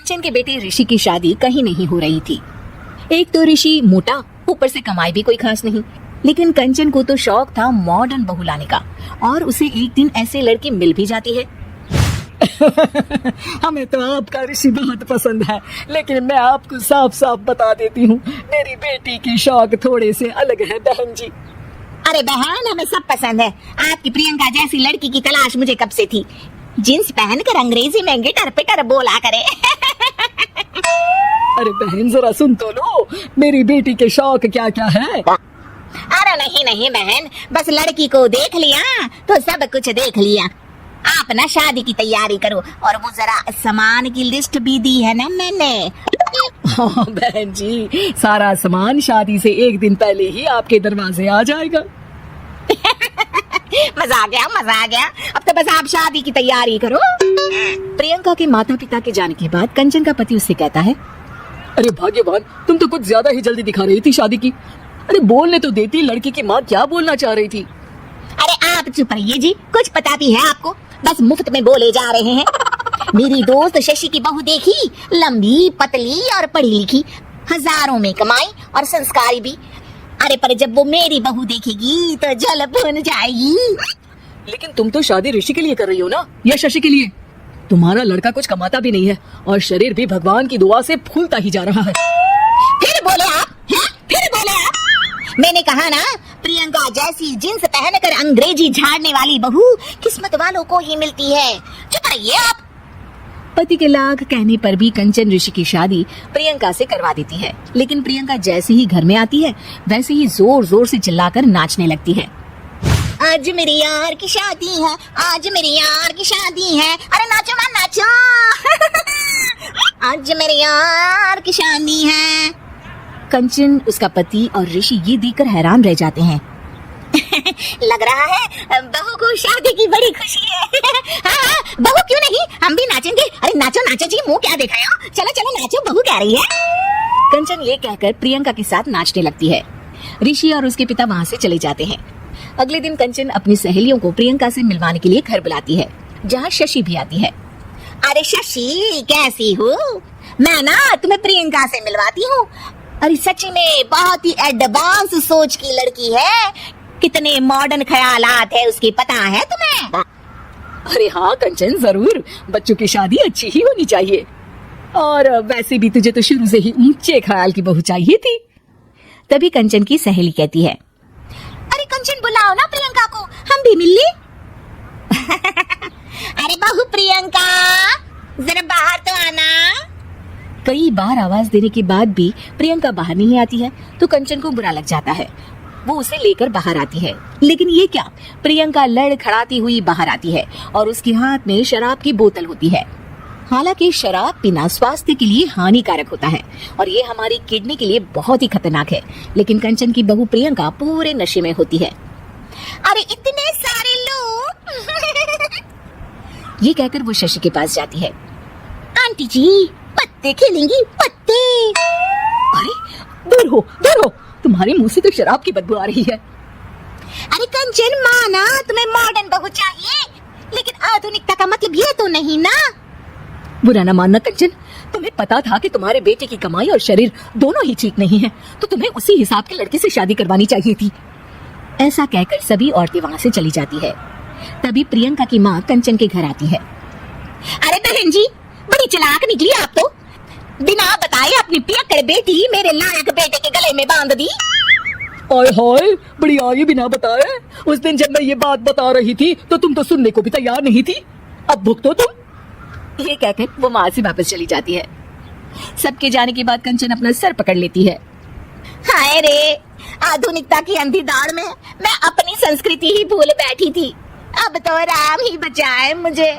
कंचन के बेटे ऋषि की शादी कहीं नहीं हो रही थी। एक तो ऋषि मोटा, ऊपर से कमाई भी कोई खास नहीं। लेकिन कंचन को तो शौक था मॉडर्न बहू लाने का, और उसे एक दिन ऐसे लड़की मिल भी जाती है। हमें तो आपका ऋषि बहुत पसंद है, लेकिन मैं आपको साफ साफ बता देती हूँ, मेरी बेटी की शौक थोड़े से अलग है बहन जी। अरे बहन, हमें सब पसंद है। आपकी प्रियंका जैसी लड़की की तलाश मुझे कब से थी। जींस पहनकर अंग्रेजी में गिटर पिटर बोला करे। अरे बहन जरा सुन तो लो, मेरी बेटी के शौक क्या क्या है। अरे नहीं नहीं बहन, बस लड़की को देख लिया तो सब कुछ देख लिया। आप ना शादी की तैयारी करो, और वो जरा सामान की लिस्ट भी दी है ना मैंने। हाँ बहन जी, सारा सामान शादी से एक दिन पहले ही आपके दरवाजे आ जाएगा। मजा आ गया, मजा आ गया। अब तो बस आप शादी की तैयारी करो। प्रियंका के माता पिता के जाने के बाद कंचन का पति उससे कहता है, अरे भाग्यवान, तुम तो कुछ ज्यादा ही जल्दी दिखा रही थी शादी की। अरे बोलने तो देती, लड़की की माँ क्या बोलना चाह रही थी। अरे आप चुप रहिए जी, कुछ पता भी है आपको, बस मुफ्त में बोले जा रहे हैं। मेरी दोस्त शशि की बहू देखी, लंबी पतली और पढ़ी लिखी, हजारों में कमाई और संस्कारी भी। अरे पर जब वो मेरी बहू देखेगी तो जल भुन जाएगी। लेकिन तुम तो शादी ऋषि के लिए कर रही हो ना, या शशि के लिए? तुम्हारा लड़का कुछ कमाता भी नहीं है, और शरीर भी भगवान की दुआ से फूलता ही जा रहा है। फिर बोले आप, फिर बोले आप। मैंने कहा ना, प्रियंका जैसी जींस पहनकर अंग्रेजी झाड़ने वाली बहू किस्मत वालों को ही मिलती है। चुप रहिए आप। पति के लाख कहने पर भी कंचन ऋषि की शादी प्रियंका से करवा देती है। लेकिन प्रियंका जैसे ही घर में आती है, वैसे ही जोर जोर से चिल्लाकर नाचने लगती है। आज मेरी यार की शादी है, आज मेरी यार की शादी है। अरे नाचो मां नाचो। आज मेरी यार की शादी है। कंचन, उसका पति और ऋषि ये देखकर हैरान रह जाते हैं। लग रहा है बहू को शादी की बड़ी खुशी है। हाँ, बहू क्यों नहीं, हम भी नाचेंगे। अरे नाचो नाचो जी, मुंह क्या देखा हो। चलो चलो नाचो, बहू कह रही है। कंचन ये कहकर प्रियंका के साथ नाचने लगती है। ऋषि और उसके पिता वहाँ से चले जाते हैं। अगले दिन कंचन अपनी सहेलियों को प्रियंका से मिलवाने के लिए घर बुलाती है, जहाँ शशि भी आती है। अरे शशि, कैसी हो? मैं ना तुम्हें प्रियंका से मिलवाती हूँ। अरे सच में बहुत ही एडवांस सोच की लड़की है। कितने मॉडर्न ख्यालात है उसके, पता है तुम्हें? अरे हाँ कंचन, जरूर। बच्चों की शादी अच्छी ही होनी चाहिए, और वैसे भी तुझे तो शुरू से ही ऊंचे ख्याल की बहू चाहिए थी। तभी कंचन की सहेली कहती है, अरे कंचन बुलाओ ना प्रियंका को, हम भी मिल ले। अरे बहू प्रियंका, जरा बाहर तो आना। कई बार आवाज देने के बाद भी प्रियंका बाहर नहीं आती है, तो कंचन को बुरा लग जाता है। वो उसे लेकर बाहर आती है। लेकिन ये क्या, प्रियंका लड़खड़ाती हुई बाहर आती है और उसके हाथ में शराब की बोतल होती है। हालांकि शराब पीना स्वास्थ्य के लिए हानिकारक होता है, और ये हमारी किडनी के लिए बहुत ही खतरनाक है। लेकिन कंचन की बहू प्रियंका पूरे नशे में होती है। अरे इतने सारे लोग। ये कहकर वो शशि के पास जाती है। आंटी जी, पत्ते खेलेंगी, पत्ते। अरे दूर हो, दूर हो, तुम्हारे मुंह से तो शराब की बदबू आ रही है। अरे कंचन, माना तुम्हें मॉडर्न बहू चाहिए, लेकिन आधुनिकता का मतलब ये तो नहीं ना। बुरा न मानना कंचन, तुम्हें पता था कि तुम्हारे बेटे की कमाई और शरीर दोनों ही ठीक नहीं है, तो तुम्हें उसी हिसाब के लड़के से शादी करवानी चाहिए थी। ऐसा कहकर सभी औरतें वहाँ से चली जाती है। तभी प्रियंका की माँ कंचन के घर आती है। अरे बहन जी, बड़ी चालाक निकली आप तो। बिना बताए अपनी पियक्कड़ बेटी मेरे लायक बेटे के गले में बांध दी। ओए होए, बड़ी आई बिना बताए। उस दिन जब मैं ये बात बता रही थी तो तुम तो सुनने को भी तैयार नहीं थी। अब भुगतो तुम। ये कहकर वो वहाँ से वापस चली जाती है। सबके जाने के बाद कंचन अपना सर पकड़ लेती है। हाय रे, आधुनिकता की अंधी दौड़ में मैं अपनी संस्कृति ही भूल बैठी थी। अब तो राम ही बचाए मुझे।